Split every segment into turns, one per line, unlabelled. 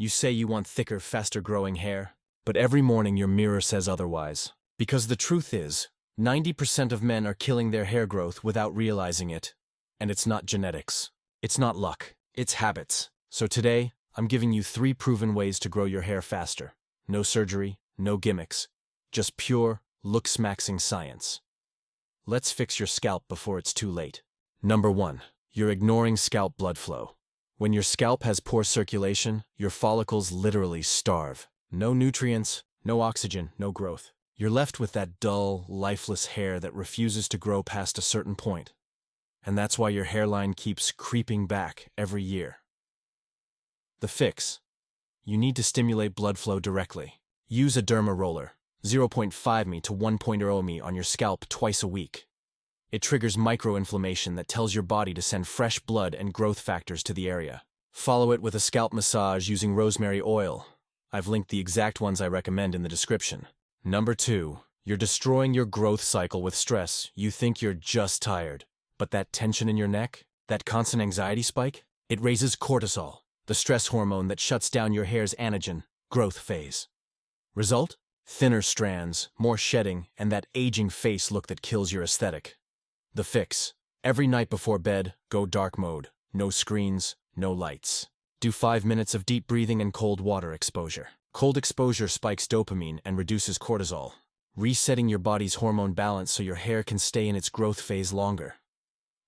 You say you want thicker, faster growing hair, but every morning your mirror says otherwise. Because the truth is, 90% of men are killing their hair growth without realizing it. And it's not genetics. It's not luck. It's habits. So today, I'm giving you 3 proven ways to grow your hair faster. No surgery, no gimmicks. Just pure, Looksmaxxing science. Let's fix your scalp before it's too late. Number 1. You're ignoring scalp blood flow. When your scalp has poor circulation, your follicles literally starve. No nutrients, no oxygen, no growth. You're left with that dull, lifeless hair that refuses to grow past a certain point. And that's why your hairline keeps creeping back every year. The fix. You need to stimulate blood flow directly. Use a Derma Roller, 0.5 mm to 1.0 mm on your scalp twice a week. It triggers microinflammation that tells your body to send fresh blood and growth factors to the area. Follow it with a scalp massage using Rosemary Oil. I've linked the exact ones I recommend in the description. Number 2. You're destroying your growth cycle with stress. You think you're just tired. But that tension in your neck, that constant anxiety spike, it raises cortisol, the stress hormone that shuts down your hair's anagen, growth phase. Result? Thinner strands, more shedding, and that aging face look that kills your aesthetic. The fix. Every night before bed, go dark mode. No screens, no lights. Do 5 minutes of deep breathing and cold water exposure. Cold exposure spikes dopamine and reduces cortisol, resetting your body's hormone balance so your hair can stay in its growth phase longer.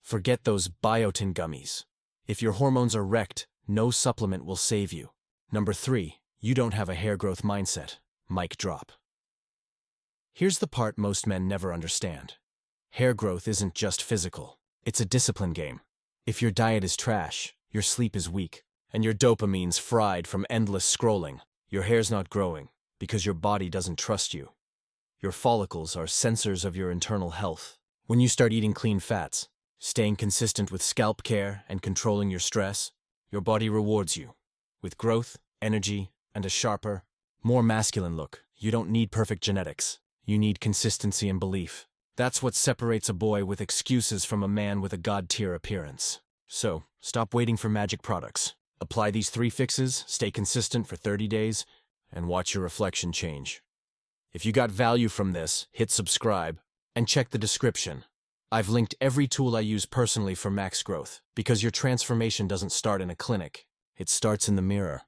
Forget those biotin gummies. If your hormones are wrecked, no supplement will save you. Number 3. You don't have a hair growth mindset. Mic drop. Here's the part most men never understand. Hair growth isn't just physical. It's a discipline game. If your diet is trash, your sleep is weak, and your dopamine's fried from endless scrolling, your hair's not growing because your body doesn't trust you. Your follicles are sensors of your internal health. When you start eating clean fats, staying consistent with scalp care, and controlling your stress, your body rewards you with growth, energy, and a sharper, more masculine look. You don't need perfect genetics. You need consistency and belief. That's what separates a boy with excuses from a man with a god-tier appearance. So, stop waiting for magic products. Apply these 3 fixes, stay consistent for 30 days, and watch your reflection change. If you got value from this, hit subscribe, and check the description. I've linked every tool I use personally for max growth, because your transformation doesn't start in a clinic. It starts in the mirror.